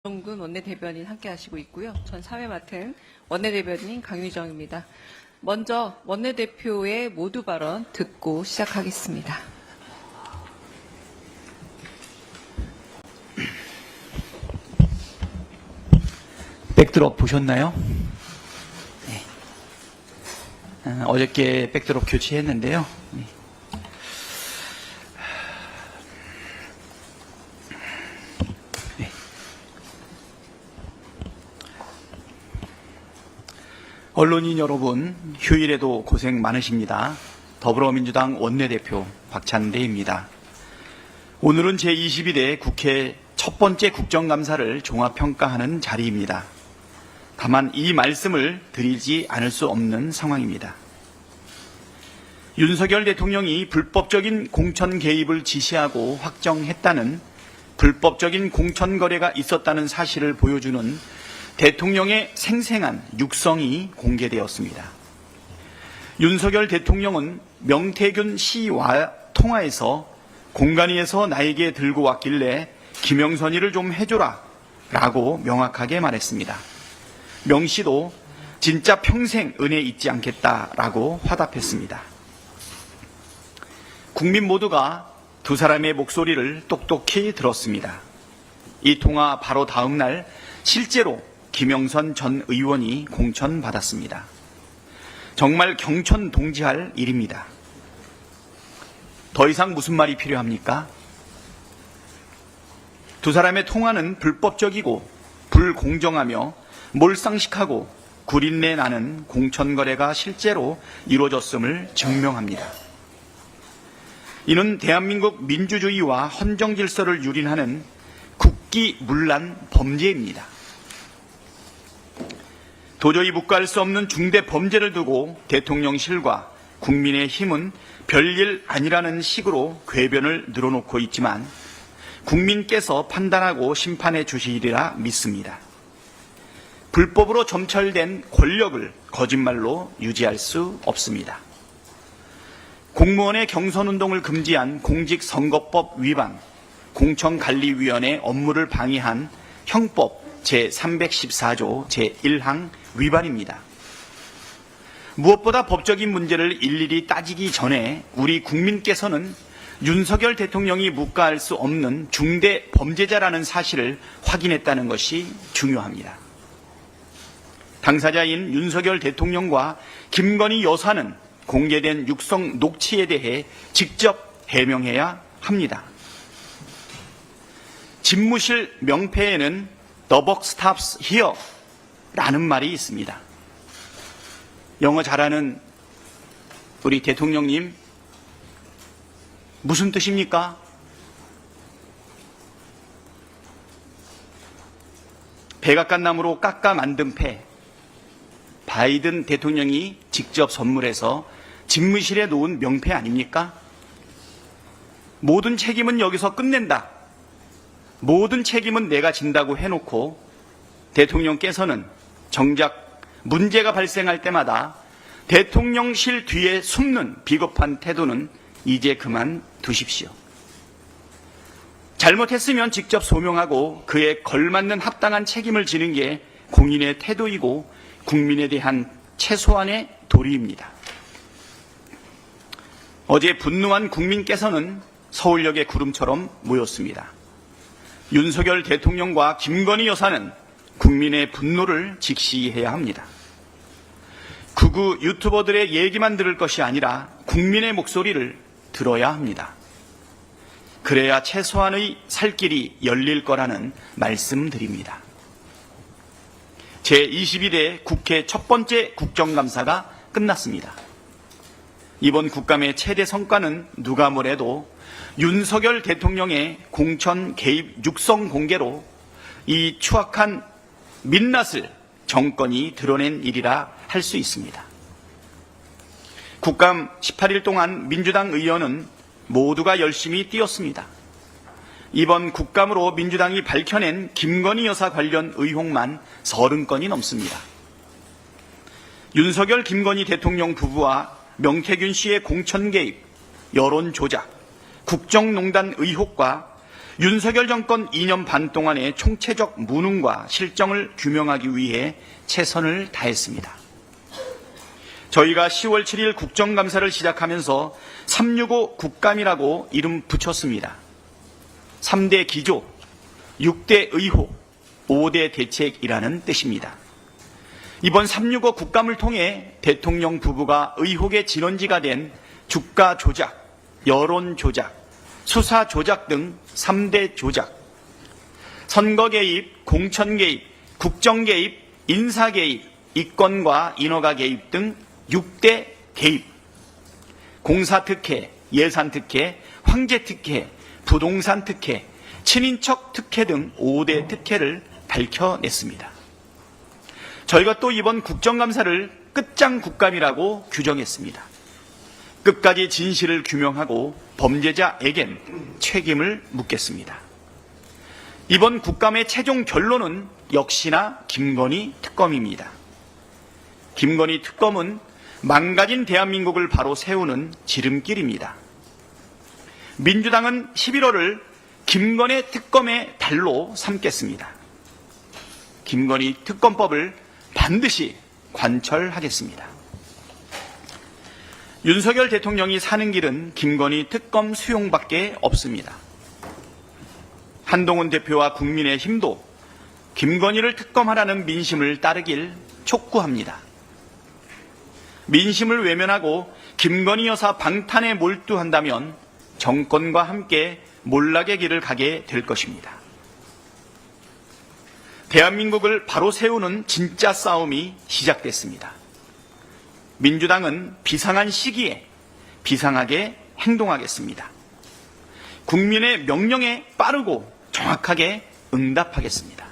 정근 원내대변인 함께 하시고 있고요. 전 사회 맡은 원내대변인 강유정입니다. 먼저 원내대표의 모두 발언 듣고 시작하겠습니다. 백드롭 보셨나요? 네. 어저께 백드롭 교체했는데요. 네. 네. 언론인 여러분, 휴일에도 고생 많으십니다. 더불어민주당 원내대표 박찬대입니다. 오늘은 제22대 국회 첫 번째 국정감사를 종합평가하는 자리입니다. 다만 이 말씀을 드리지 않을 수 없는 상황입니다. 윤석열 대통령이 불법적인 공천 개입을 지시하고 확정했다는 불법적인 공천 거래가 있었다는 사실을 보여주는 대통령의 생생한 육성이 공개되었습니다. 윤석열 대통령은 명태균 씨와 통화에서 공간위에서 나에게 들고 왔길래 김영선이를 좀 해줘라 라고 명확하게 말했습니다. 명 씨도 진짜 평생 은혜 잊지 않겠다라고 화답했습니다. 국민 모두가 두 사람의 목소리를 똑똑히 들었습니다. 이 통화 바로 다음 날 실제로 김영선 전 의원이 공천받았습니다. 정말 경천동지할 일입니다. 더 이상 무슨 말이 필요합니까? 두 사람의 통화는 불법적이고 불공정하며 몰상식하고 구린내 나는 공천거래가 실제로 이루어졌음을 증명합니다. 이는 대한민국 민주주의와 헌정질서를 유린하는 국기문란 범죄입니다. 도저히 묵과할 수 없는 중대 범죄를 두고 대통령실과 국민의힘은 별일 아니라는 식으로 궤변을 늘어놓고 있지만 국민께서 판단하고 심판해 주시리라 믿습니다. 불법으로 점철된 권력을 거짓말로 유지할 수 없습니다. 공무원의 경선운동을 금지한 공직선거법 위반, 공천관리위원회 업무를 방해한 형법 제314조 제1항 위반입니다. 무엇보다 법적인 문제를 일일이 따지기 전에 우리 국민께서는 윤석열 대통령이 묵과할 수 없는 중대 범죄자라는 사실을 확인했다는 것이 중요합니다. 당사자인 윤석열 대통령과 김건희 여사는 공개된 육성 녹취에 대해 직접 해명해야 합니다. 집무실 명패에는 The buck stops here 라는 말이 있습니다. 영어 잘하는 우리 대통령님, 무슨 뜻입니까? 백악관나무로 깎아 만든 패, 바이든 대통령이 직접 선물해서 집무실에 놓은 명패 아닙니까? 모든 책임은 여기서 끝낸다. 모든 책임은 내가 진다고 해놓고 대통령께서는 정작 문제가 발생할 때마다 대통령실 뒤에 숨는 비겁한 태도는 이제 그만 두십시오. 잘못했으면 직접 소명하고 그에 걸맞는 합당한 책임을 지는 게 공인의 태도이고 국민에 대한 최소한의 도리입니다. 어제 분노한 국민께서는 서울역의 구름처럼 모였습니다. 윤석열 대통령과 김건희 여사는 국민의 분노를 직시해야 합니다. 극우 유튜버들의 얘기만 들을 것이 아니라 국민의 목소리를 들어야 합니다. 그래야 최소한의 살 길이 열릴 거라는 말씀드립니다. 제22대 국회 첫 번째 국정감사가 끝났습니다. 이번 국감의 최대 성과는 누가 뭐래도 윤석열 대통령의 공천 개입 육성 공개로 이 추악한 민낯을 정권이 드러낸 일이라 할 수 있습니다. 국감 18일 동안 민주당 의원은 모두가 열심히 뛰었습니다. 이번 국감으로 민주당이 밝혀낸 김건희 여사 관련 의혹만 30건이 넘습니다. 윤석열 김건희 대통령 부부와 명태균 씨의 공천 개입, 여론 조작, 국정농단 의혹과 윤석열 정권 2년 반 동안의 총체적 무능과 실정을 규명하기 위해 최선을 다했습니다. 저희가 10월 7일 국정감사를 시작하면서 365 국감이라고 이름 붙였습니다. 3대 기조, 6대 의혹, 5대 대책이라는 뜻입니다. 이번 365 국감을 통해 대통령 부부가 의혹의 진원지가 된 주가 조작, 여론 조작, 수사 조작 등 3대 조작, 선거 개입, 공천 개입, 국정 개입, 인사 개입, 이권과 인허가 개입 등 6대 개입, 공사 특혜, 예산 특혜, 황제 특혜, 부동산 특혜, 친인척 특혜 등 5대 특혜를 밝혀냈습니다. 저희가 또 이번 국정감사를 끝장 국감이라고 규정했습니다. 끝까지 진실을 규명하고 범죄자에겐 책임을 묻겠습니다. 이번 국감의 최종 결론은 역시나 김건희 특검입니다. 김건희 특검은 망가진 대한민국을 바로 세우는 지름길입니다. 민주당은 11월을 김건희 특검의 달로 삼겠습니다. 김건희 특검법을 반드시 관철하겠습니다. 윤석열 대통령이 사는 길은 김건희 특검 수용밖에 없습니다. 한동훈 대표와 국민의힘도 김건희를 특검하라는 민심을 따르길 촉구합니다. 민심을 외면하고 김건희 여사 방탄에 몰두한다면 정권과 함께 몰락의 길을 가게 될 것입니다. 대한민국을 바로 세우는 진짜 싸움이 시작됐습니다. 민주당은 비상한 시기에 비상하게 행동하겠습니다. 국민의 명령에 빠르고 정확하게 응답하겠습니다.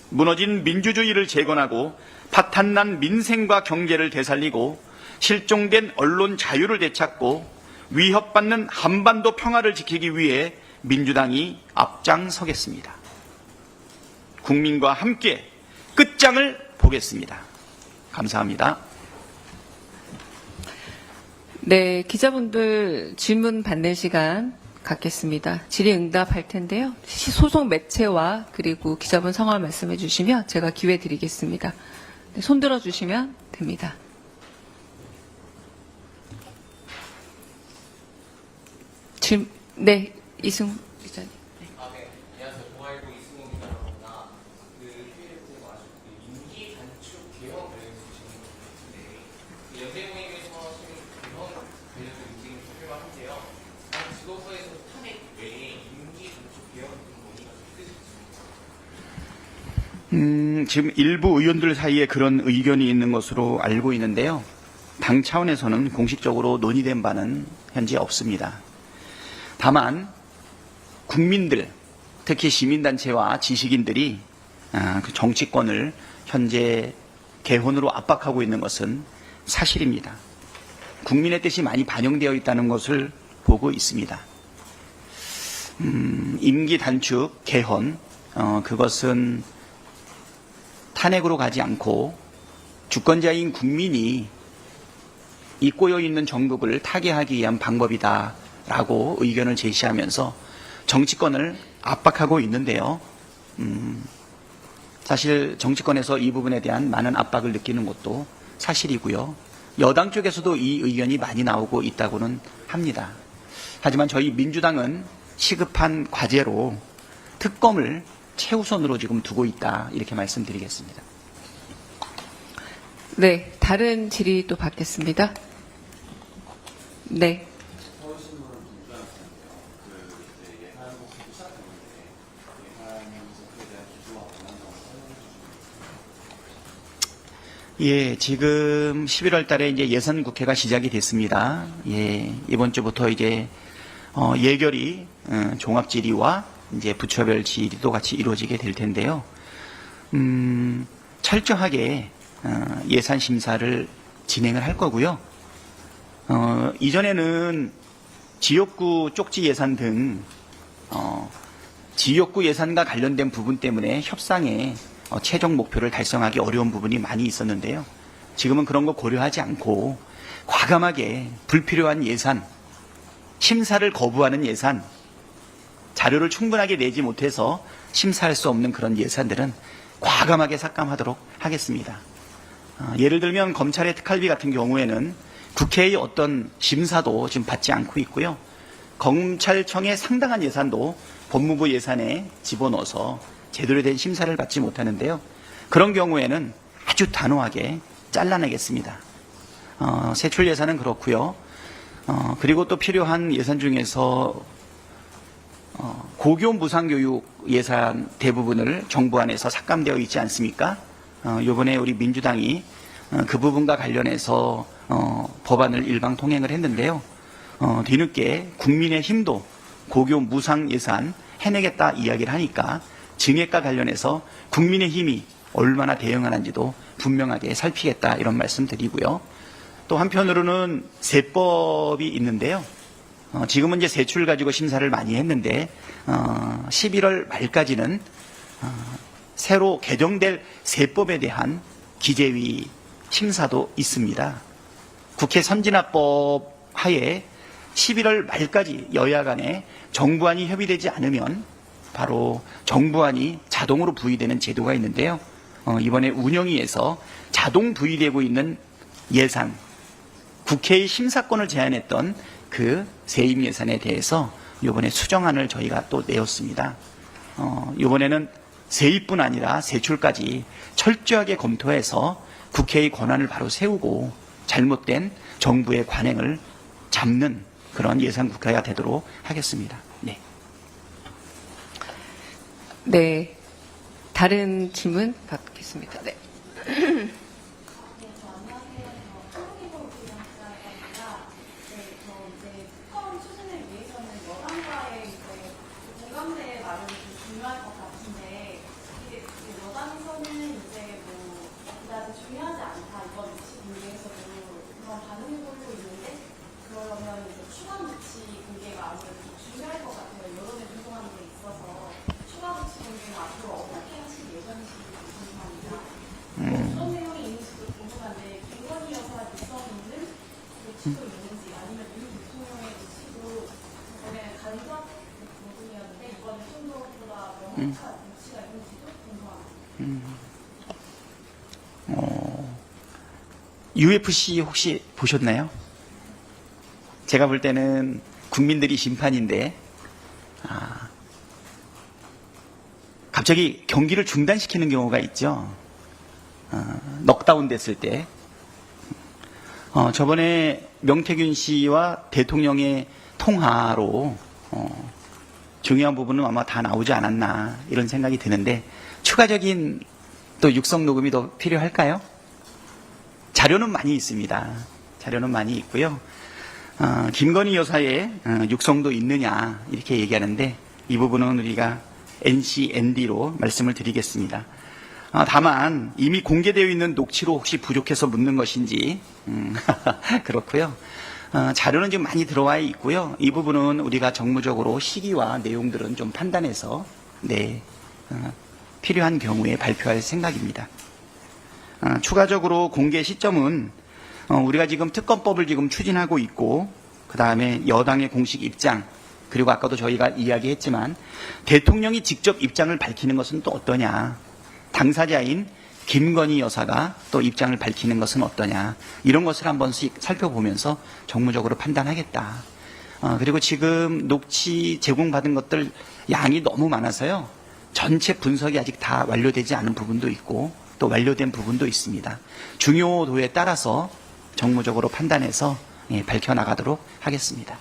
무너진 민주주의를 재건하고 파탄난 민생과 경제를 되살리고 실종된 언론 자유를 되찾고 위협받는 한반도 평화를 지키기 위해 민주당이 앞장서겠습니다. 국민과 함께 끝장을 보겠습니다. 감사합니다. 네, 기자분들 질문 받는 시간 갖겠습니다. 질의응답할 텐데요. 소속 매체와 그리고 기자분 성함 말씀해 주시면 제가 기회 드리겠습니다. 네, 손 들어 주시면 됩니다. 네, 이승 기자님. 안녕하세요. 동아일보 이승훈 기자라고 합니다. 휴일에 아주 임기 단축 개헌 관련해서 질문인데 연대모임에서 하신 개헌 관련해서 인증을 설명하는데요. 지도부에서 탄핵 외에 임기 단축 개헌 등 논의가 있으십니까? 지금 일부 의원들 사이에 그런 의견이 있는 것으로 알고 있는데요. 당 차원에서는 공식적으로 논의된 바는 현재 없습니다. 다만 국민들, 특히 시민단체와 지식인들이 그 정치권을 현재 개헌으로 압박하고 있는 것은 사실입니다. 국민의 뜻이 많이 반영되어 있다는 것을 보고 있습니다. 임기 단축, 개헌, 그것은 탄핵으로 가지 않고 주권자인 국민이 이 꼬여있는 정국을 타개하기 위한 방법이다라고 의견을 제시하면서 정치권을 압박하고 있는데요. 사실 정치권에서 이 부분에 대한 많은 압박을 느끼는 것도 사실이고요. 여당 쪽에서도 이 의견이 많이 나오고 있다고는 합니다. 하지만 저희 민주당은 시급한 과제로 특검을 최우선으로 지금 두고 있다, 이렇게 말씀드리겠습니다. 네, 다른 질의 또 받겠습니다. 네. 예, 지금 11월 달에 이제 예산 국회가 시작이 됐습니다. 예, 이번 주부터 이제 예결위, 종합 질의와 이제 부처별 질의도 같이 이루어지게 될 텐데요. 철저하게 예산 심사를 진행을 할 거고요. 이전에는 지역구 쪽지 예산 등 지역구 예산과 관련된 부분 때문에 협상에 최종 목표를 달성하기 어려운 부분이 많이 있었는데요. 지금은 그런 거 고려하지 않고 과감하게 불필요한 예산, 심사를 거부하는 예산, 자료를 충분하게 내지 못해서 심사할 수 없는 그런 예산들은 과감하게 삭감하도록 하겠습니다. 예를 들면 검찰의 특활비 같은 경우에는 국회의 어떤 심사도 지금 받지 않고 있고요. 검찰청의 상당한 예산도 법무부 예산에 집어넣어서 제대로 된 심사를 받지 못하는데요. 그런 경우에는 아주 단호하게 잘라내겠습니다. 세출 예산은 그렇고요. 그리고 또 필요한 예산 중에서 고교 무상교육 예산 대부분을 정부 안에서 삭감되어 있지 않습니까? 이번에 우리 민주당이 그 부분과 관련해서 법안을 일방 통행을 했는데요. 뒤늦게 국민의힘도 고교 무상 예산 해내겠다 이야기를 하니까 증액과 관련해서 국민의힘이 얼마나 대응하는지도 분명하게 살피겠다 이런 말씀 드리고요. 또 한편으로는 세법이 있는데요. 지금은 이제 세출 가지고 심사를 많이 했는데 11월 말까지는 새로 개정될 세법에 대한 기재위 심사도 있습니다. 국회 선진화법 하에 11월 말까지 여야 간에 정부안이 협의되지 않으면 바로 정부안이 자동으로 부의되는 제도가 있는데요. 이번에 운영위에서 자동 부의되고 있는 예산, 국회의 심사권을 제한했던 그 세임 예산에 대해서 이번에 수정안을 저희가 또 내었습니다. 이번에는 세입뿐 아니라 세출까지 철저하게 검토해서 국회의 권한을 바로 세우고 잘못된 정부의 관행을 잡는 그런 예산 국회가 되도록 하겠습니다. 네. 네. 다른 질문 받겠습니다. 네. UFC 혹시 보셨나요? 제가 볼 때는 국민들이 심판인데 갑자기 경기를 중단시키는 경우가 있죠. 넉다운 됐을 때. 저번에 명태균 씨와 대통령의 통화로 중요한 부분은 아마 다 나오지 않았나 이런 생각이 드는데 추가적인 또 육성 녹음이 더 필요할까요? 자료는 많이 있습니다. 자료는 많이 있고요. 김건희 여사의 육성도 있느냐 이렇게 얘기하는데 이 부분은 우리가 NCND로 말씀을 드리겠습니다. 다만 이미 공개되어 있는 녹취로 혹시 부족해서 묻는 것인지 그렇고요. 자료는 지금 많이 들어와 있고요. 이 부분은 우리가 정무적으로 시기와 내용들은 좀 판단해서 필요한 경우에 발표할 생각입니다. 추가적으로 공개 시점은 우리가 지금 특검법을 지금 추진하고 있고 그 다음에 여당의 공식 입장 그리고 아까도 저희가 이야기했지만 대통령이 직접 입장을 밝히는 것은 또 어떠냐, 당사자인 김건희 여사가 또 입장을 밝히는 것은 어떠냐 이런 것을 한 번씩 살펴보면서 정무적으로 판단하겠다. 그리고 지금 녹취 제공받은 것들 양이 너무 많아서요. 전체 분석이 아직 다 완료되지 않은 부분도 있고 또 완료된 부분도 있습니다. 중요도에 따라서 정무적으로 판단해서 밝혀나가도록 하겠습니다.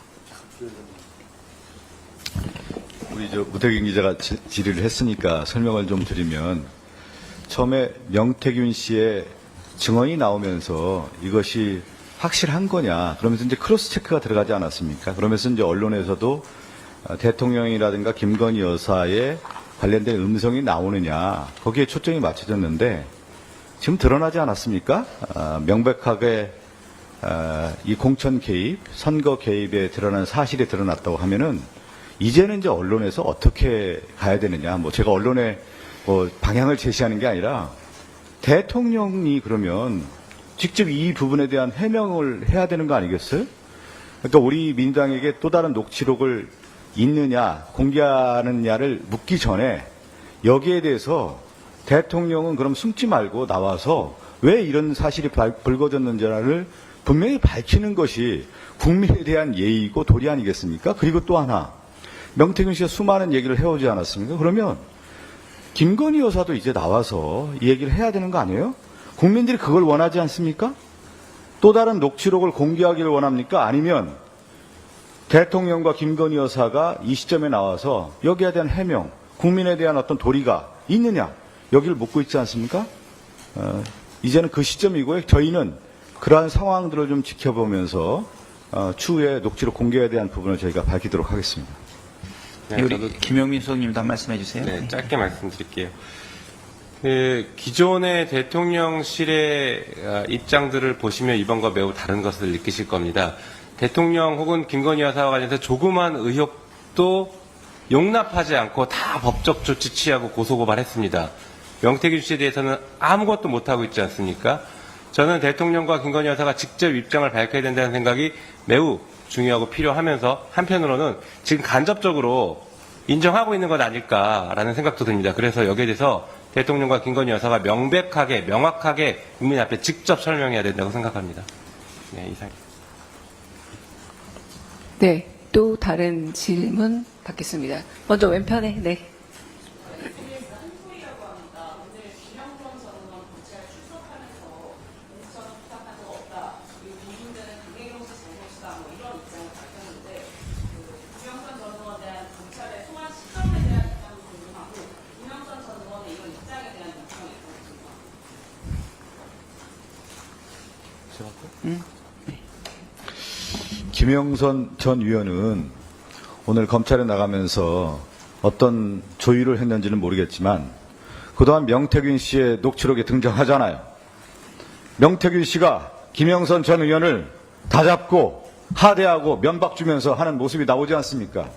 우리 우태균 기자가 질의를 했으니까 설명을 좀 드리면 처음에 명태균 씨의 증언이 나오면서 이것이 확실한 거냐 그러면서 이제 크로스 체크가 들어가지 않았습니까? 그러면서 이제 언론에서도 대통령이라든가 김건희 여사의 관련된 음성이 나오느냐 거기에 초점이 맞춰졌는데 지금 드러나지 않았습니까? 명백하게 이 공천 개입, 선거 개입에 드러난 사실이 드러났다고 하면은 이제는 이제 언론에서 어떻게 가야 되느냐. 뭐 제가 언론에 방향을 제시하는 게 아니라 대통령이 그러면 직접 이 부분에 대한 해명을 해야 되는 거 아니겠어요? 그러니까 우리 민주당에게 또 다른 녹취록을 있느냐 공개하느냐를 묻기 전에 여기에 대해서 대통령은 그럼 숨지 말고 나와서 왜 이런 사실이 불거졌는지를 분명히 밝히는 것이 국민에 대한 예의이고 도리 아니겠습니까? 그리고 또 하나, 명태균 씨가 수많은 얘기를 해오지 않았습니까? 그러면 김건희 여사도 이제 나와서 이 얘기를 해야 되는 거 아니에요? 국민들이 그걸 원하지 않습니까? 또 다른 녹취록을 공개하기를 원합니까? 아니면 대통령과 김건희 여사가 이 시점에 나와서 여기에 대한 해명, 국민에 대한 어떤 도리가 있느냐, 여기를 묻고 있지 않습니까? 이제는 그 시점이고요. 저희는 그러한 상황들을 좀 지켜보면서 추후에 녹취록 공개에 대한 부분을 저희가 밝히도록 하겠습니다. 네, 우리 저도 김영민 소장님도 한 말씀 해주세요. 네, 짧게 말씀드릴게요. 기존의 대통령실의 입장들을 보시면 이번과 매우 다른 것을 느끼실 겁니다. 대통령 혹은 김건희 여사와 관련해서 조그만 의혹도 용납하지 않고 다 법적 조치 취하고 고소고발했습니다. 명태균 씨에 대해서는 아무것도 못하고 있지 않습니까? 저는 대통령과 김건희 여사가 직접 입장을 밝혀야 된다는 생각이 매우 중요하고 필요하면서 한편으로는 지금 간접적으로 인정하고 있는 것 아닐까라는 생각도 듭니다. 그래서 여기에 대해서 대통령과 김건희 여사가 명백하게 명확하게 국민 앞에 직접 설명해야 된다고 생각합니다. 네, 이상. 네, 또 다른 질문 받겠습니다. 먼저 왼편에, 네. 김영선 전 의원은 오늘 검찰에 나가면서 어떤 조율을 했는지는 모르겠지만 그동안 명태균 씨의 녹취록에 등장하잖아요. 명태균 씨가 김영선 전 의원을 다잡고 하대하고 면박 주면서 하는 모습이 나오지 않습니까?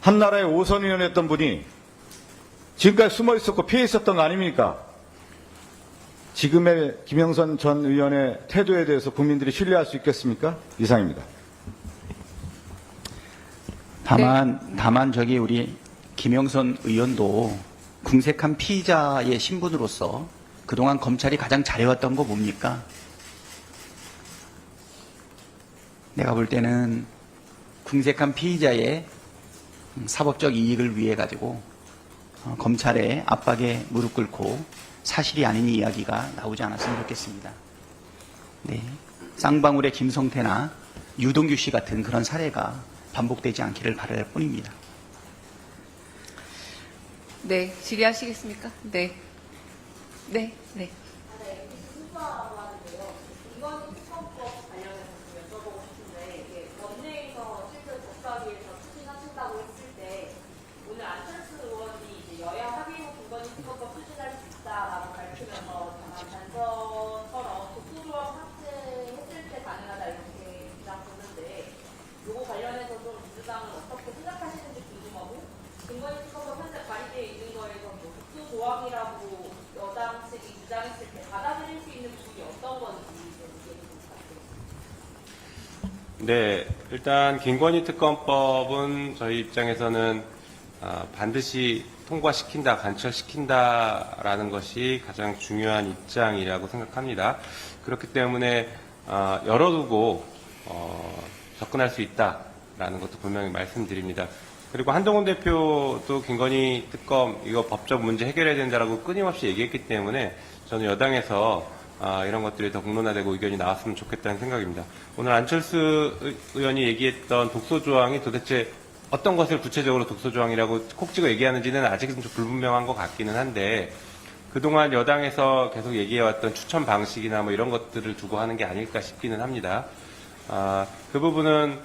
한나라의 5선 의원이었던 분이 지금까지 숨어 있었고 피해 있었던 거 아닙니까? 지금의 김영선 전 의원의 태도에 대해서 국민들이 신뢰할 수 있겠습니까? 이상입니다. 다만 저기 우리 김영선 의원도 궁색한 피의자의 신분으로서 그동안 검찰이 가장 잘해왔던 거 뭡니까? 내가 볼 때는 궁색한 피의자의 사법적 이익을 위해 가지고 검찰의 압박에 무릎 꿇고 사실이 아닌 이야기가 나오지 않았으면 좋겠습니다. 네, 쌍방울의 김성태나 유동규 씨 같은 그런 사례가 반복되지 않기를 바랄 뿐입니다. 네, 질의하시겠습니까? 네. 네, 네. 순서라고 하는데요. 이건 특검법 관련해서 좀 여쭤보고 싶은데 이게 원내에서 실제 법사위에서 추진하신다고 했을 때 오늘 안철수 의원이 이제 여야 합의로 김건희 특검법 추진할 수 있다라고 밝히면서 다만 단서처럼 독소조항 삭제했을 때 가능하다 이렇게 주장 보는데 요거 관련해서 좀 민주당은 어떻게 생각하시는지 궁금하고 김건희 특검법 현재 발의되어 있는 거에서 뭐 독소조항이라고 여당 측이 주장했을 때 받아들일 수 있는 부분이 어떤 건지 좀 얘기 좀 부탁드립니다. 네, 일단 김건희 특검법은 저희 입장에서는 반드시 통과시킨다, 간철시킨다라는 것이 가장 중요한 입장이라고 생각합니다. 그렇기 때문에 열어두고 접근할 수 있다라는 것도 분명히 말씀드립니다. 그리고 한동훈 대표도 김건희 특검 이거 법적 문제 해결해야 된다라고 끊임없이 얘기했기 때문에 저는 여당에서 이런 것들이 더 공론화되고 의견이 나왔으면 좋겠다는 생각입니다. 오늘 안철수 의원이 얘기했던 독소조항이 도대체 어떤 것을 구체적으로 독소조항이라고 콕 찍어 얘기하는지는 아직은 좀 불분명한 것 같기는 한데 그동안 여당에서 계속 얘기해왔던 추천 방식이나 뭐 이런 것들을 두고 하는 게 아닐까 싶기는 합니다. 그 부분은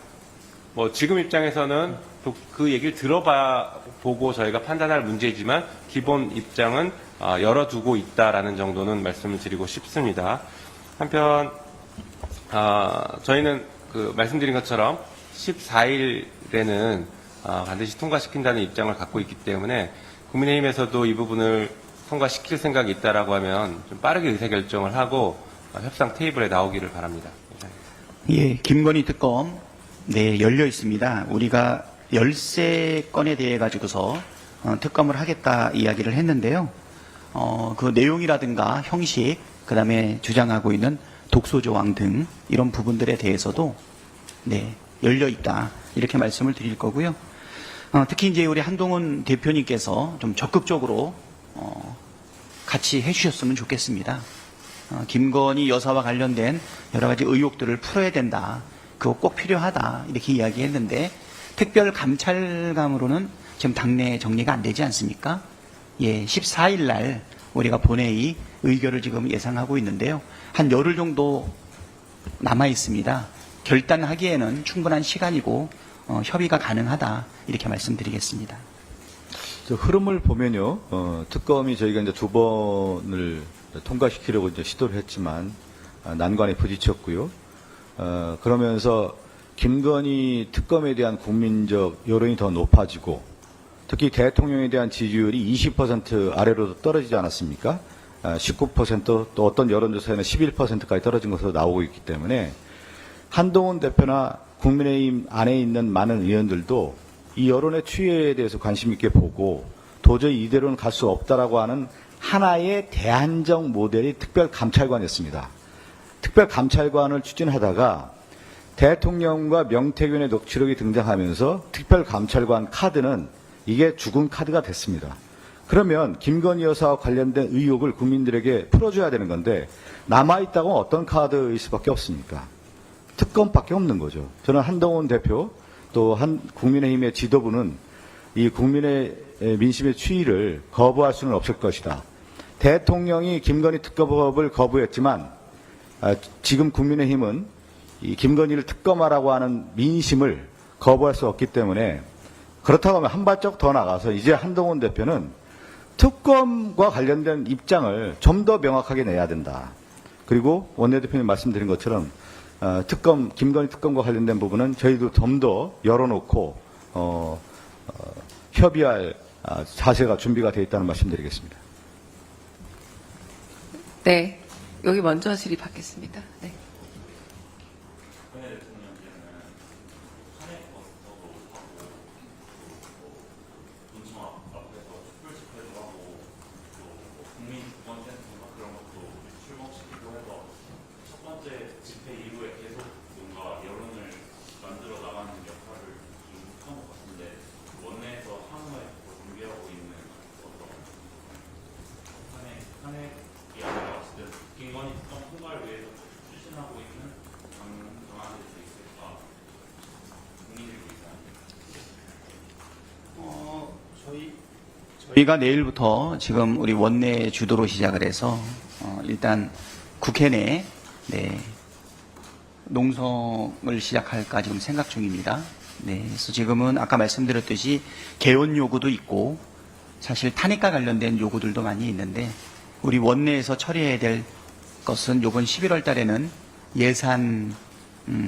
뭐 지금 입장에서는 또 그 얘기를 보고 저희가 판단할 문제이지만 기본 입장은 열어두고 있다라는 정도는 말씀을 드리고 싶습니다. 한편 저희는 그 말씀드린 것처럼 14일에는 반드시 통과시킨다는 입장을 갖고 있기 때문에 국민의힘에서도 이 부분을 통과시킬 생각이 있다라고 하면 좀 빠르게 의사결정을 하고 협상 테이블에 나오기를 바랍니다. 예, 김건희 특검 네 열려 있습니다. 우리가 13건에 대해 가지고서 특검을 하겠다 이야기를 했는데요. 그 내용이라든가 형식, 그다음에 주장하고 있는 독소 조항 등 이런 부분들에 대해서도 네, 열려 있다 이렇게 말씀을 드릴 거고요. 특히 이제 우리 한동훈 대표님께서 좀 적극적으로 같이 해주셨으면 좋겠습니다. 김건희 여사와 관련된 여러 가지 의혹들을 풀어야 된다. 그거 꼭 필요하다. 이렇게 이야기했는데 특별 감찰감으로는 지금 당내 정리가 안 되지 않습니까? 예, 14일 날 우리가 본회의 의결을 지금 예상하고 있는데요. 한 열흘 정도 남아 있습니다. 결단하기에는 충분한 시간이고 협의가 가능하다. 이렇게 말씀드리겠습니다. 저 흐름을 보면요, 특검이 저희가 이제 2번을 통과시키려고 이제 시도를 했지만 난관에 부딪혔고요. 그러면서 김건희 특검에 대한 국민적 여론이 더 높아지고 특히 대통령에 대한 지지율이 20% 아래로 떨어지지 않았습니까? 19% 또 어떤 여론조사에는 11%까지 떨어진 것으로 나오고 있기 때문에 한동훈 대표나 국민의힘 안에 있는 많은 의원들도 이 여론의 추이에 대해서 관심 있게 보고 도저히 이대로는 갈 수 없다라고 하는 하나의 대안적 모델이 특별감찰관이었습니다. 특별감찰관을 추진하다가 대통령과 명태균의 녹취록이 등장하면서 특별감찰관 카드는 이게 죽은 카드가 됐습니다. 그러면 김건희 여사와 관련된 의혹을 국민들에게 풀어줘야 되는 건데 남아있다고 어떤 카드일 수밖에 없습니까? 특검밖에 없는 거죠. 저는 한동훈 대표 또 국민의힘의 지도부는 이 국민의 민심의 추이를 거부할 수는 없을 것이다. 대통령이 김건희 특검법을 거부했지만 지금 국민의힘은 이 김건희를 특검하라고 하는 민심을 거부할 수 없기 때문에 그렇다고 하면 한 발짝 더 나가서 이제 한동훈 대표는 특검과 관련된 입장을 좀 더 명확하게 내야 된다. 그리고 원내대표님 말씀드린 것처럼 김건희 특검과 관련된 부분은 저희도 좀 더 열어놓고 협의할 자세가 준비가 되어 있다는 말씀드리겠습니다. 네, 여기 먼저 질의받겠습니다. 네. 김건희 특검 통과를 위해서 추진하고 있는 방안들이 있을까 고민되고 있습니다. 저희가 내일부터 지금 우리 원내 주도로 시작을 해서 일단 국회 내 농성을 시작할까 지금 생각 중입니다. 네, 그래서 지금은 아까 말씀드렸듯이 개헌 요구도 있고 사실 탄핵과 관련된 요구들도 많이 있는데 우리 원내에서 처리해야 될 것은 이번 11월 달에는 예산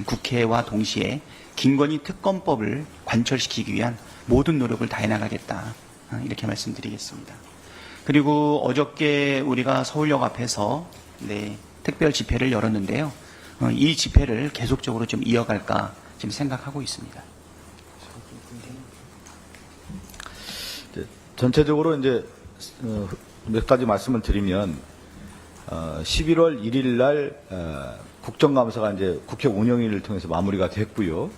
국회와 동시에 김건희 특검법을 관철시키기 위한 모든 노력을 다해 나가겠다. 이렇게 말씀드리겠습니다. 그리고 어저께 우리가 서울역 앞에서 특별 집회를 열었는데요. 이 집회를 계속적으로 좀 이어갈까 지금 생각하고 있습니다. 전체적으로 이제 몇 가지 말씀을 드리면 11월 1일 날 국정감사가 이제 국회 운영위를 통해서 마무리가 됐고요.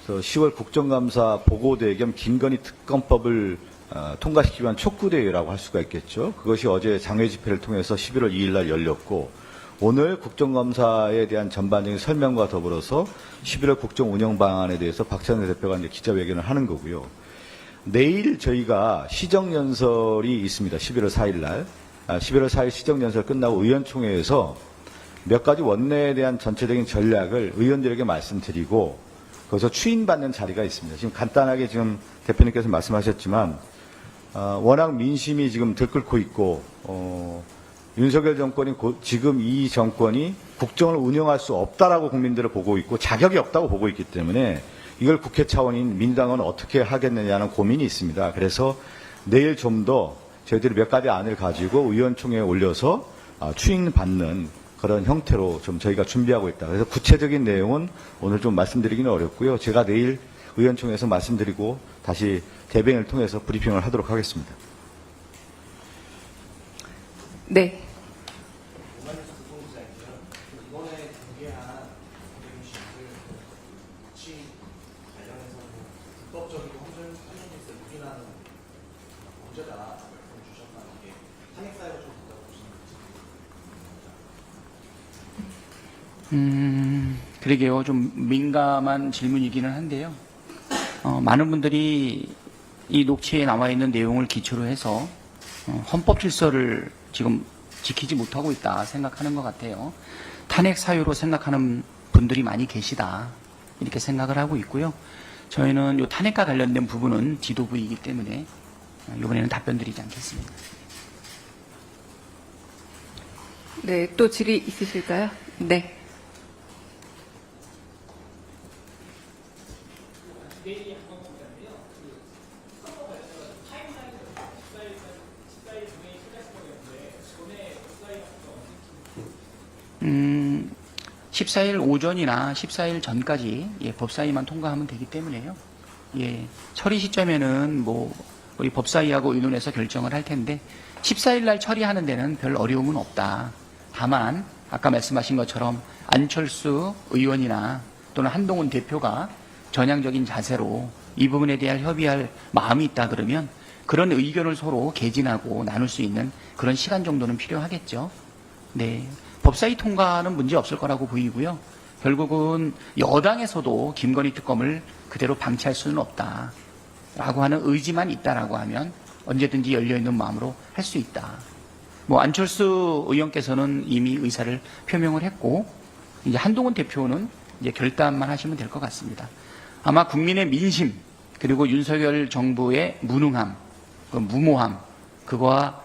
그래서 10월 국정감사 보고대회 겸 김건희 특검법을 통과시키기 위한 촉구대회라고 할 수가 있겠죠. 그것이 어제 장외 집회를 통해서 11월 2일 날 열렸고 오늘 국정감사에 대한 전반적인 설명과 더불어서 11월 국정 운영 방안에 대해서 박찬대 대표가 이제 기자회견을 하는 거고요. 내일 저희가 시정연설이 있습니다. 11월 4일 날. 11월 4일 시정연설 끝나고 의원총회에서 몇 가지 원내에 대한 전체적인 전략을 의원들에게 말씀드리고 거기서 추인받는 자리가 있습니다. 지금 간단하게 지금 대표님께서 말씀하셨지만 워낙 민심이 지금 들끓고 있고 윤석열 정권이 지금 이 정권이 국정을 운영할 수 없다라고 국민들을 보고 있고 자격이 없다고 보고 있기 때문에 이걸 국회 차원인 민당은 어떻게 하겠느냐는 고민이 있습니다. 그래서 내일 좀 더 저희들이 몇 가지 안을 가지고 의원총회에 올려서 추인받는 그런 형태로 좀 저희가 준비하고 있다. 그래서 구체적인 내용은 오늘 좀 말씀드리기는 어렵고요. 제가 내일 의원총회에서 말씀드리고 다시 대변인을 통해서 브리핑을 하도록 하겠습니다. 네. 이번에 공개한 대통령 씨를 같이 관련해서 불법적이고 헌정에서 유린하는 문제다 말씀을 주셨다는 게 탄핵 사유가 좀 있다고 보시는 거죠? 그러게요. 좀 민감한 질문이기는 한데요. 많은 분들이 이 녹취에 나와 있는 내용을 기초로 해서 헌법 질서를 지금 지키지 못하고 있다 생각하는 것 같아요. 탄핵 사유로 생각하는 분들이 많이 계시다 이렇게 생각을 하고 있고요. 저희는 이 탄핵과 관련된 부분은 지도부이기 때문에 이번에는 답변 드리지 않겠습니다. 네, 또 질의 있으실까요? 네. 음, 14일 오전이나 14일 전까지 법사위만 통과하면 되기 때문에요. 처리 시점에는 우리 법사위하고 의논해서 결정을 할 텐데 14일 날 처리하는 데는 별 어려움은 없다. 다만 아까 말씀하신 것처럼 안철수 의원이나 또는 한동훈 대표가 전향적인 자세로 이 부분에 대한 협의할 마음이 있다 그러면 그런 의견을 서로 개진하고 나눌 수 있는 그런 시간 정도는 필요하겠죠. 네. 법사위 통과는 문제 없을 거라고 보이고요. 결국은 여당에서도 김건희 특검을 그대로 방치할 수는 없다라고 하는 의지만 있다라고 하면 언제든지 열려있는 마음으로 할 수 있다. 안철수 의원께서는 이미 의사를 표명을 했고 이제 한동훈 대표는 이제 결단만 하시면 될 것 같습니다. 아마 국민의 민심 그리고 윤석열 정부의 무능함, 무모함 그거와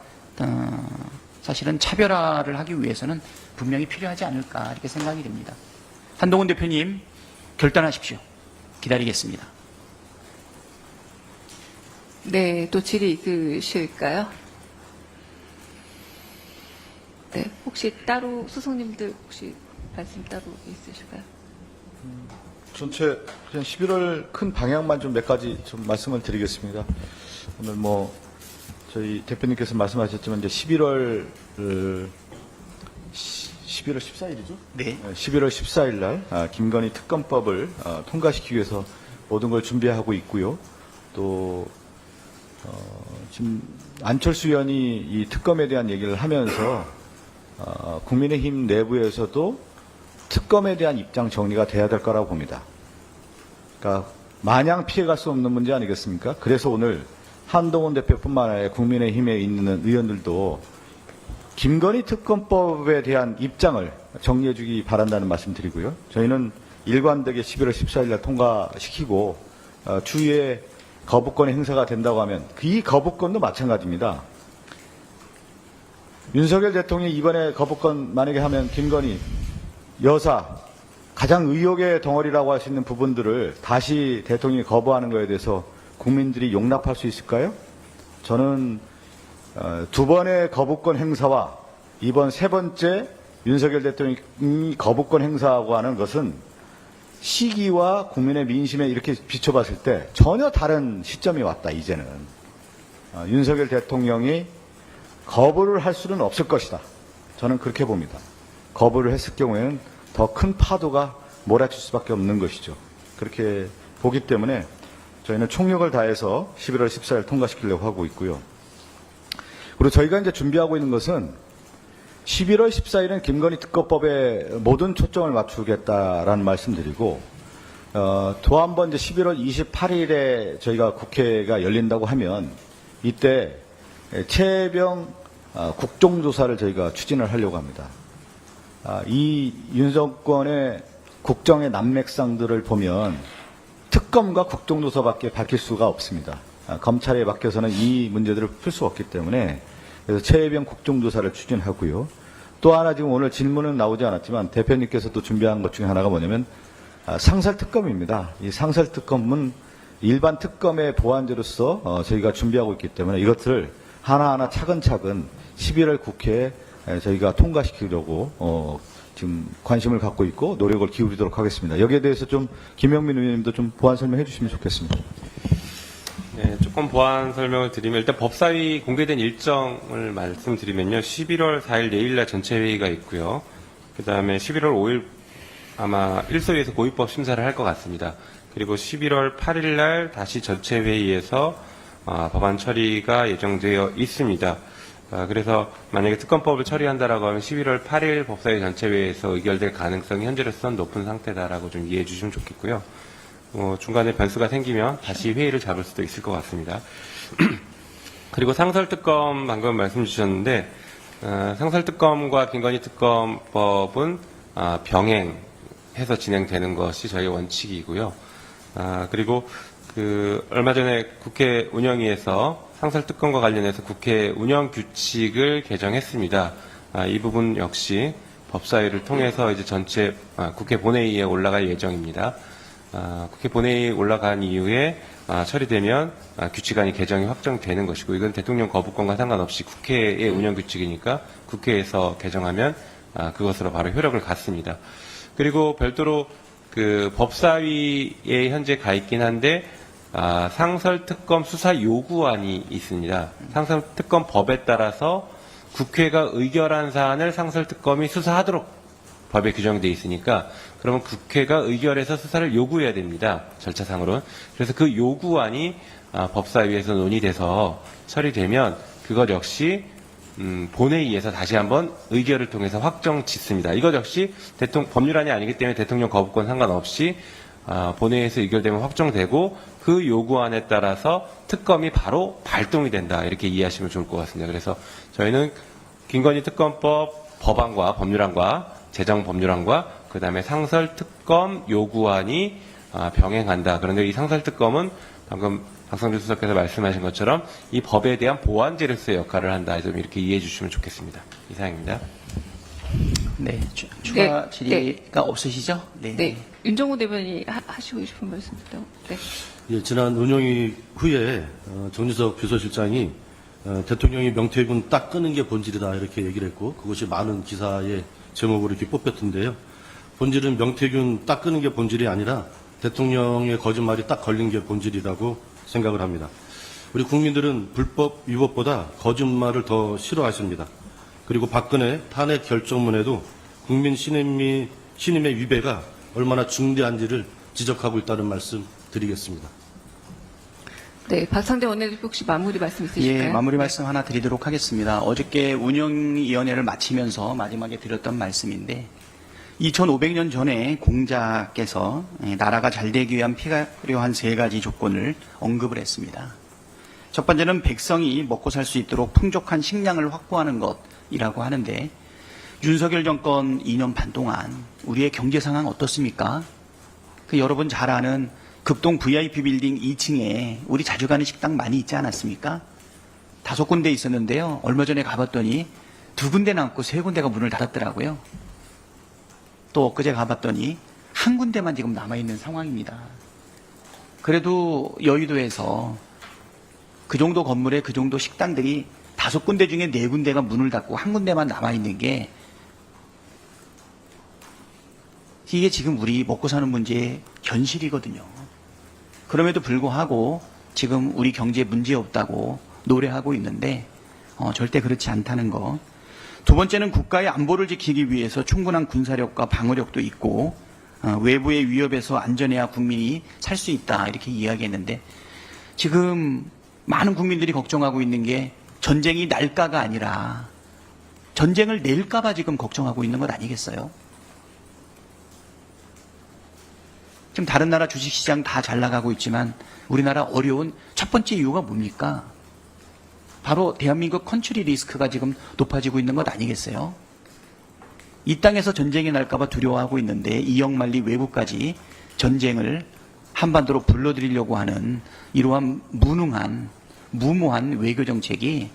사실은 차별화를 하기 위해서는 분명히 필요하지 않을까 이렇게 생각이 됩니다. 한동훈 대표님 결단하십시오. 기다리겠습니다. 네, 또 질의 있으실까요? 네, 혹시 따로 수석님들 혹시 말씀 따로 있으실까요? 전체 그냥 11월 큰 방향만 좀 몇 가지 좀 말씀을 드리겠습니다. 오늘 저희 대표님께서 말씀하셨지만 이제 11월 14일이죠? 네. 11월 14일 날 김건희 특검법을 통과시키기 위해서 모든 걸 준비하고 있고요. 또 지금 안철수 의원이 이 특검에 대한 얘기를 하면서 국민의힘 내부에서도 특검에 대한 입장 정리가 돼야 될 거라고 봅니다. 그러니까 마냥 피해갈 수 없는 문제 아니겠습니까? 그래서 오늘 한동훈 대표뿐만 아니라 국민의힘에 있는 의원들도 김건희 특검법에 대한 입장을 정리해 주기 바란다는 말씀 드리고요. 저희는 일관되게 11월 14일 날 통과시키고 추후에 거부권의 행사가 된다고 하면 이 거부권도 마찬가지입니다. 윤석열 대통령이 이번에 거부권 만약에 하면 김건희 여사 가장 의혹의 덩어리라고 할 수 있는 부분들을 다시 대통령이 거부하는 것에 대해서 국민들이 용납할 수 있을까요? 저는 두 번의 거부권 행사와 이번 세 번째 윤석열 대통령이 거부권 행사하고 하는 것은 시기와 국민의 민심에 이렇게 비춰봤을 때 전혀 다른 시점이 왔다. 이제는 윤석열 대통령이 거부를 할 수는 없을 것이다. 저는 그렇게 봅니다. 거부를 했을 경우에는 더 큰 파도가 몰아칠 수밖에 없는 것이죠. 그렇게 보기 때문에 저희는 총력을 다해서 11월 14일 통과시키려고 하고 있고요. 그리고 저희가 이제 준비하고 있는 것은 11월 14일은 김건희 특검법에 모든 초점을 맞추겠다라는 말씀드리고 또 한 번 이제 11월 28일에 저희가 국회가 열린다고 하면 이때 최혜병 국정조사를 저희가 추진을 하려고 합니다. 이 윤정권의 국정의 난맥상들을 보면 특검과 국정조사밖에 밝힐 수가 없습니다. 검찰에 맡겨서는 이 문제들을 풀 수 없기 때문에 그래서 최혜병 국정조사를 추진하고요. 또 하나 지금 오늘 질문은 나오지 않았지만 대표님께서도 준비한 것 중에 하나가 뭐냐면 상설특검입니다. 이 상설특검은 일반 특검의 보완제로서 저희가 준비하고 있기 때문에 이것들을 하나하나 차근차근 11월 국회에 저희가 통과시키려고 지금 관심을 갖고 있고 노력을 기울이도록 하겠습니다. 여기에 대해서 좀 김영민 의원님도 좀 보완 설명해 주시면 좋겠습니다. 네, 조금 보완 설명을 드리면 일단 법사위 공개된 일정을 말씀드리면요. 11월 4일 내일날 전체 회의가 있고요. 그다음에 11월 5일 아마 일소위에서 고위법 심사를 할 것 같습니다. 그리고 11월 8일날 다시 전체 회의에서 법안 처리가 예정되어 있습니다. 그래서 만약에 특검법을 처리한다라고 하면 11월 8일 법사위 전체 회의에서 의결될 가능성이 현재로서는 높은 상태다라고 좀 이해해 주시면 좋겠고요. 중간에 변수가 생기면 다시 회의를 잡을 수도 있을 것 같습니다. 그리고 상설특검 방금 말씀 주셨는데 상설특검과 김건희 특검법은 병행해서 진행되는 것이 저희 원칙이고요. 그리고 얼마 전에 국회 운영위에서 상설특검과 관련해서 국회 운영 규칙을 개정했습니다. 이 부분 역시 법사위를 통해서 이제 전체 국회 본회의에 올라갈 예정입니다. 국회 본회의에 올라간 이후에 처리되면 규칙안이 개정이 확정되는 것이고 이건 대통령 거부권과 상관없이 국회의 운영 규칙이니까 국회에서 개정하면 그것으로 바로 효력을 갖습니다. 그리고 별도로 법사위에 현재 가 있긴 한데 상설특검 수사 요구안이 있습니다. 상설특검 법에 따라서 국회가 의결한 사안을 상설특검이 수사하도록 법에 규정되어 있으니까 그러면 국회가 의결해서 수사를 요구해야 됩니다. 절차상으로는. 그래서 그 요구안이 법사위에서 논의돼서 처리되면 그것 역시 본회의에서 다시 한번 의결을 통해서 확정 짓습니다. 이것 역시 법률안이 아니기 때문에 대통령 거부권 상관없이 본회의에서 의결되면 확정되고 그 요구안에 따라서 특검이 바로 발동이 된다. 이렇게 이해하시면 좋을 것 같습니다. 그래서 저희는 김건희 특검법 법안과 법률안과 재정법률안과 그다음에 상설특검 요구안이 병행한다. 그런데 이 상설특검은 방금 박성준 수석께서 말씀하신 것처럼 이 법에 대한 보완제로서의 역할을 한다. 좀 이렇게 이해해 주시면 좋겠습니다. 이상입니다. 네, 추가 네, 질의가 없으시죠? 네. 윤정우 대변인이 하시고 싶은 말씀입니다. 네. 예, 지난 운영위 후에 정유석 비서실장이 대통령이 명태균 딱 끄는 게 본질이다 이렇게 얘기를 했고 그것이 많은 기사의 제목으로 이렇게 뽑혔던데요. 본질은 명태균 딱 끄는 게 본질이 아니라 대통령의 거짓말이 딱 걸린 게 본질이라고 생각을 합니다. 우리 국민들은 불법 위법보다 거짓말을 더 싫어하십니다. 그리고 박근혜 탄핵 결정문에도 국민 신임의 위배가 얼마나 중대한지를 지적하고 있다는 말씀 드리겠습니다. 네, 박상대 원내대표 혹시 마무리 말씀 있으실까요? 예, 마무리 말씀 하나 드리도록 하겠습니다. 어저께 운영위원회를 마치면서 마지막에 드렸던 말씀인데 2500년 전에 공자께서 나라가 잘 되기 위한 필요한 세 가지 조건을 언급을 했습니다. 첫 번째는 백성이 먹고 살 수 있도록 풍족한 식량을 확보하는 것이라고 하는데 윤석열 정권 2년 반 동안 우리의 경제 상황 어떻습니까? 여러분 잘 아는 급동 VIP 빌딩 2층에 우리 자주 가는 식당 많이 있지 않았습니까? 5군데 있었는데요. 얼마 전에 가봤더니 2군데 남고 3군데가 문을 닫았더라고요. 또 엊그제 가봤더니 1군데만 지금 남아있는 상황입니다. 그래도 여의도에서 그 정도 건물에 그 정도 식당들이 5군데 중에 4군데가 문을 닫고 1군데만 남아있는 게 이게 지금 우리 먹고 사는 문제의 현실이거든요. 그럼에도 불구하고 지금 우리 경제에 문제 없다고 노래하고 있는데 절대 그렇지 않다는 거. 두 번째는 국가의 안보를 지키기 위해서 충분한 군사력과 방어력도 있고 외부의 위협에서 안전해야 국민이 살 수 있다 이렇게 이야기했는데 지금 많은 국민들이 걱정하고 있는 게 전쟁이 날까가 아니라 전쟁을 낼까봐 지금 걱정하고 있는 것 아니겠어요? 지금 다른 나라 주식시장 다 잘 나가고 있지만 우리나라 어려운 첫 번째 이유가 뭡니까? 바로 대한민국 컨트리 리스크가 지금 높아지고 있는 것 아니겠어요? 이 땅에서 전쟁이 날까봐 두려워하고 있는데 이역만리 외부까지 전쟁을 한반도로 불러들이려고 하는 이러한 무모한 외교 정책이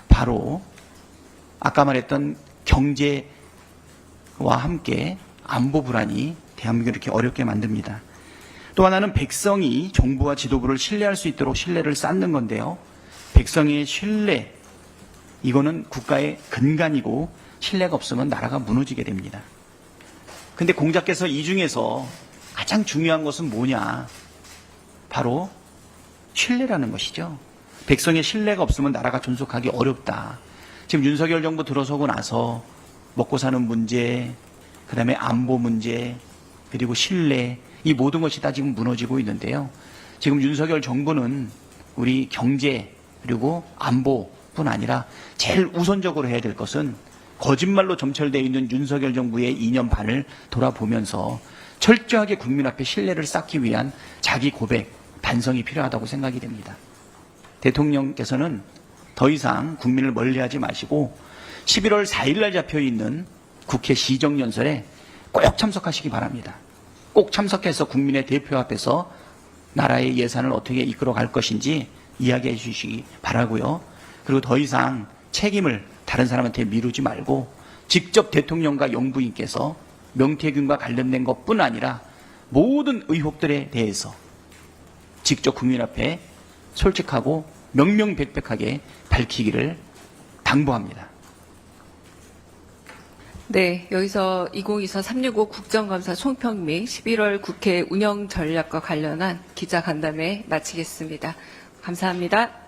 바로 아까 말했던 경제와 함께 안보 불안이 대한민국을 이렇게 어렵게 만듭니다. 또 하나는 백성이 정부와 지도부를 신뢰할 수 있도록 신뢰를 쌓는 건데요. 백성의 신뢰, 이거는 국가의 근간이고 신뢰가 없으면 나라가 무너지게 됩니다. 근데 공자께서 이 중에서 가장 중요한 것은 뭐냐? 바로 신뢰라는 것이죠. 백성의 신뢰가 없으면 나라가 존속하기 어렵다. 지금 윤석열 정부 들어서고 나서 먹고 사는 문제, 그 다음에 안보 문제, 그리고 신뢰, 이 모든 것이 다 지금 무너지고 있는데요. 지금 윤석열 정부는 우리 경제 그리고 안보뿐 아니라 제일 우선적으로 해야 될 것은 거짓말로 점철되어 있는 윤석열 정부의 2년 반을 돌아보면서 철저하게 국민 앞에 신뢰를 쌓기 위한 자기 고백, 반성이 필요하다고 생각이 됩니다. 대통령께서는 더 이상 국민을 멀리하지 마시고 11월 4일 날 잡혀있는 국회 시정연설에 꼭 참석하시기 바랍니다. 꼭 참석해서 국민의 대표 앞에서 나라의 예산을 어떻게 이끌어갈 것인지 이야기해 주시기 바라고요. 그리고 더 이상 책임을 다른 사람한테 미루지 말고 직접 대통령과 영부인께서 명태균과 관련된 것뿐 아니라 모든 의혹들에 대해서 직접 국민 앞에 솔직하고 명명백백하게 밝히기를 당부합니다. 네, 여기서 2024-365 국정감사 총평 및 11월 국회 운영 전략과 관련한 기자 간담회 마치겠습니다. 감사합니다.